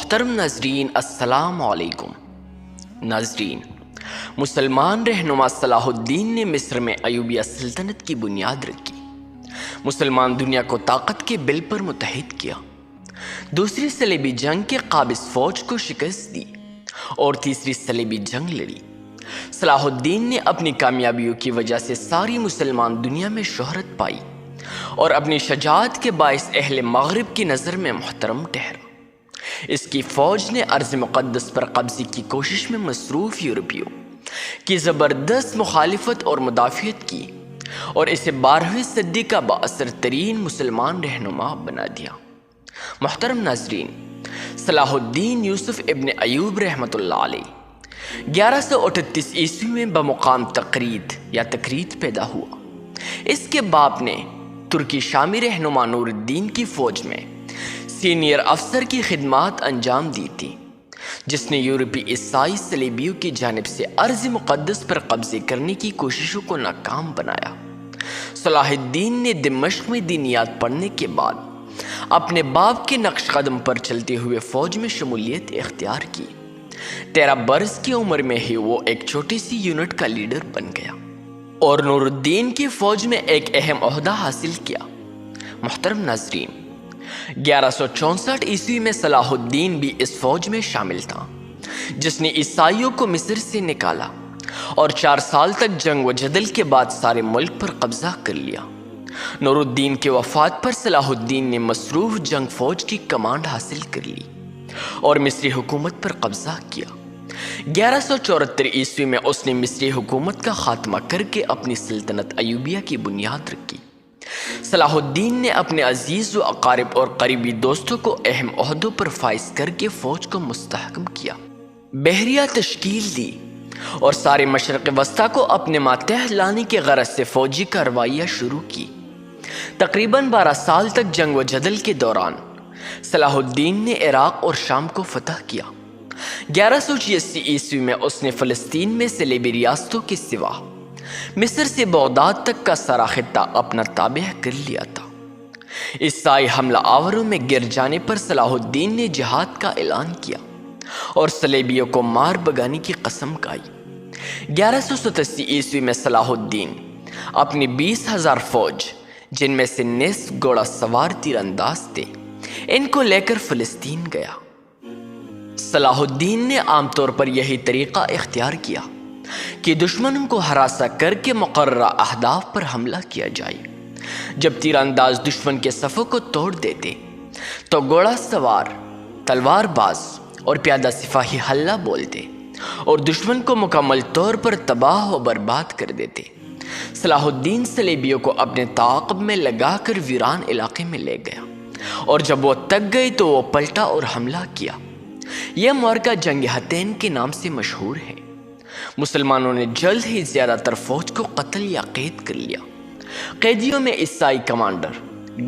محترم ناظرین السلام علیکم۔ ناظرین، مسلمان رہنما صلاح الدین نے مصر میں ایوبیہ سلطنت کی بنیاد رکھی، مسلمان دنیا کو طاقت کے بل پر متحد کیا، دوسری صلیبی جنگ کے قابض فوج کو شکست دی اور تیسری صلیبی جنگ لڑی۔ صلاح الدین نے اپنی کامیابیوں کی وجہ سے ساری مسلمان دنیا میں شہرت پائی اور اپنی شجاعت کے باعث اہل مغرب کی نظر میں محترم ٹھہرا۔ اس کی فوج نے ارض مقدس پر قبضے کی کوشش میں مصروف یورپیوں کی زبردست مخالفت اور مدافعت کی اور اسے 12ویں صدی کا بااثر ترین مسلمان رہنما بنا دیا۔ محترم ناظرین، صلاح الدین یوسف ابن ایوب رحمۃ اللہ علیہ 1138 عیسوی میں بمقام تقرید پیدا ہوا۔ اس کے باپ نے ترکی شامی رہنما نور الدین کی فوج میں سینئر افسر کی خدمات انجام دی تھی، جس نے یورپی عیسائی صلیبیوں کی جانب سے ارض مقدس پر قبضے کرنے کی کوششوں کو ناکام بنایا۔ صلاح الدین نے دمشق میں دینیات پڑھنے کے بعد اپنے باپ کے نقش قدم پر چلتے ہوئے فوج میں شمولیت اختیار کی۔ 13 برس کی عمر میں ہی وہ ایک چھوٹی سی یونٹ کا لیڈر بن گیا اور نور الدین کی فوج میں ایک اہم عہدہ حاصل کیا۔ محترم ناظرین، 1164 عیسوی میں صلاح الدین بھی اس فوج میں شامل تھا جس نے عیسائیوں کو مصر سے نکالا اور 4 سال تک جنگ و جدل کے بعد سارے ملک پر قبضہ کر لیا۔ نور الدین کے وفات پر صلاح الدین نے مصروف جنگ فوج کی کمانڈ حاصل کر لی اور مصری حکومت پر قبضہ کیا۔ 1174 عیسوی میں اس نے مصری حکومت کا خاتمہ کر کے اپنی سلطنت ایوبیہ کی بنیاد رکھی۔ صلاح الدین نے اپنے عزیز و اقارب اور قریبی دوستوں کو اہم عہدوں پر فائز کر کے فوج کو مستحکم کیا، بحریہ تشکیل دی اور سارے مشرق وسطیٰ کو اپنے ماتحت لانے کے غرض سے فوجی کارروائیاں شروع کی۔ تقریباً 12 سال تک جنگ و جدل کے دوران صلاح الدین نے عراق اور شام کو فتح کیا۔ 1186 عیسوی میں اس نے فلسطین میں صلیبی ریاستوں کے سوا مصر سے بغداد تک کا سارا خطہ اپنا تابع کر لیا تھا۔ عیسائی حملہ آوروں میں گر جانے پر صلاح الدین نے جہاد کا اعلان کیا اور صلیبیوں کو مار بگانے کی قسم کھائی۔ 1187 عیسوی میں صلاح الدین اپنی 20,000 فوج، جن میں سے نصف گھوڑا سوار تیر انداز تھے، ان کو لے کر فلسطین گیا۔ صلاح الدین نے عام طور پر یہی طریقہ اختیار کیا کہ دشمنوں کو ہراساں کر کے مقررہ اہداف پر حملہ کیا جائے۔ جب تیر انداز دشمن کے صفوں کو توڑ دیتے تو گھوڑا سوار، تلوار باز اور پیادہ سپاہی حلہ بولتے اور دشمن کو مکمل طور پر تباہ و برباد کر دیتے۔ صلاح الدین صلیبیوں کو اپنے تعاقب میں لگا کر ویران علاقے میں لے گیا اور جب وہ تک گئے تو وہ پلٹا اور حملہ کیا۔ یہ معرکہ جنگ حطین کے نام سے مشہور ہے۔ مسلمانوں نے جلد ہی زیادہ تر فوج کو قتل یا قید کر لیا۔ قیدیوں میں عیسائی کمانڈر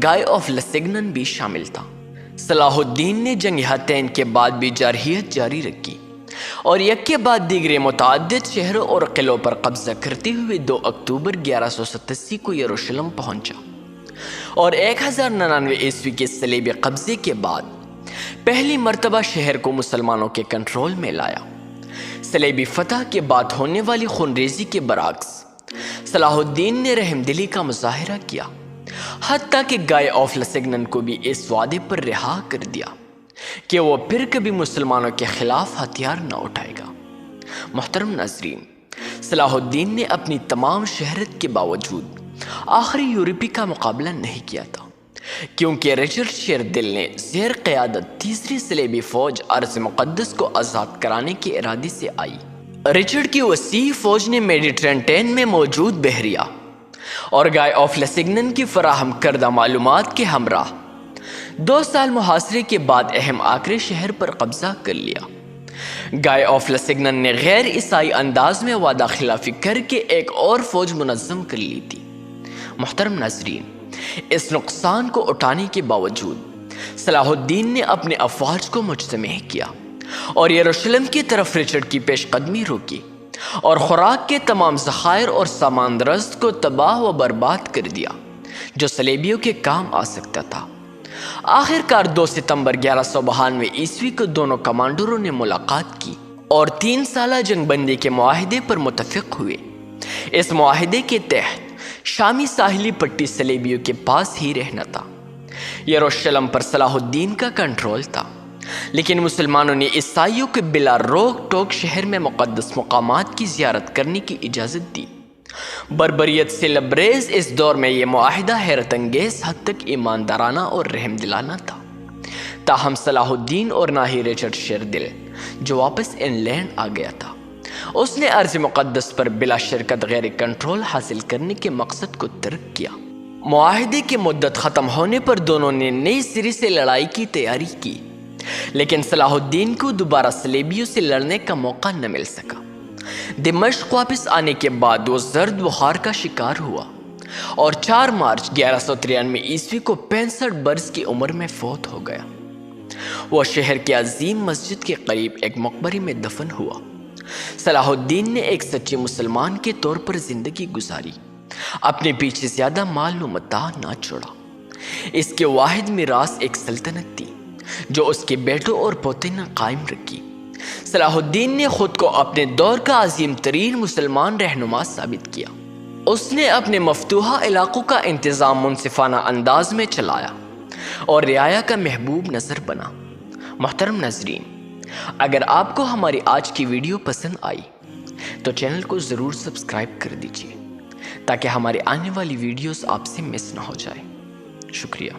گائے آف لسیگنن بھی شامل تھا۔ صلاح الدین نے جنگ حطین کے بعد بھی جارحیت جاری رکھی اور یک کے بعد دیگر متعدد شہروں اور قلعوں پر قبضہ کرتے ہوئے 2 اکتوبر 1187 کو یروشلم پہنچا اور 1099 عیسوی کے صلیبی قبضے کے بعد پہلی مرتبہ شہر کو مسلمانوں کے کنٹرول میں لایا۔ صلیبی فتح کے بعد ہونے والی خونریزی کے برعکس صلاح الدین نے رحم دلی کا مظاہرہ کیا، حتیٰ کہ گائے آف لسیگنن کو بھی اس وعدے پر رہا کر دیا کہ وہ پھر کبھی مسلمانوں کے خلاف ہتھیار نہ اٹھائے گا۔ محترم ناظرین، صلاح الدین نے اپنی تمام شہرت کے باوجود آخری یورپی کا مقابلہ نہیں کیا تھا، کیونکہ رچرڈ شیردل نے زیر قیادت تیسری صلیبی فوج ارض مقدس کو آزاد کرانے کے ارادے سے آئی۔ رچرڈ کی وسیع فوج نے میڈیٹرینٹین میں موجود بحریہ اور گائے آف لسیگنن کی فراہم کردہ معلومات کے ہمراہ 2 سال محاصرے کے بعد اہم آکرے شہر پر قبضہ کر لیا۔ گائے آف لسیگنن نے غیر عیسائی انداز میں وعدہ خلافی کر کے ایک اور فوج منظم کر لی تھی۔ محترم ناظرین، اس نقصان کو اٹھانے کے باوجود صلاح الدین نے اپنے افواج کو مجتمع کیا اور یروشلم کی طرف رچرڈ کی پیش قدمی روکی اور خوراک کے تمام ذخائر اور سامان رست کو تباہ و برباد کر دیا جو صلیبیوں کے کام آ سکتا تھا۔ آخر کار 2 ستمبر 1192 عیسوی کو دونوں کمانڈروں نے ملاقات کی اور 3 سالہ جنگ بندی کے معاہدے پر متفق ہوئے۔ اس معاہدے کے تحت شامی ساحلی پٹی صلیبیوں کے پاس ہی رہنا تھا۔ یروشلم پر صلاح الدین کا کنٹرول تھا، لیکن مسلمانوں نے عیسائیوں کو بلا روک ٹوک شہر میں مقدس مقامات کی زیارت کرنے کی اجازت دی۔ بربریت سے لبریز اس دور میں یہ معاہدہ حیرت انگیز حد تک ایماندارانہ اور رحم دلانہ تھا۔ تاہم صلاح الدین اور نہ ہی رچرڈ شیردل، جو واپس انگلینڈ آ گیا تھا، اس نے ارض مقدس پر بلا شرکت غیر کنٹرول حاصل کرنے کے مقصد کو ترک کیا۔ معاہدے کی مدت ختم ہونے پر دونوں نے نئی سرے سے لڑائی کی تیاری کی، لیکن صلاح الدین کو دوبارہ صلیبیوں سے لڑنے کا موقع نہ مل سکا۔ دمشق واپس آنے کے بعد وہ زرد بخار کا شکار ہوا اور 4 مارچ 1193 عیسوی کو 65 برس کی عمر میں فوت ہو گیا۔ وہ شہر کی عظیم مسجد کے قریب ایک مقبرے میں دفن ہوا۔ صلاح الدین نے ایک سچے مسلمان کے طور پر زندگی گزاری، اپنے پیچھے زیادہ مال و متاع نہ چھوڑا۔ اس کے واحد میراث ایک سلطنت تھی جو اس کے بیٹوں اور پوتے نے قائم رکھی۔ صلاح الدین نے خود کو اپنے دور کا عظیم ترین مسلمان رہنما ثابت کیا۔ اس نے اپنے مفتوحہ علاقوں کا انتظام منصفانہ انداز میں چلایا اور رعایا کا محبوب نظر بنا۔ محترم ناظرین، اگر آپ کو ہماری آج کی ویڈیو پسند آئی تو چینل کو ضرور سبسکرائب کر دیجیے تاکہ ہماری آنے والی ویڈیوز آپ سے مس نہ ہو جائے۔ شکریہ۔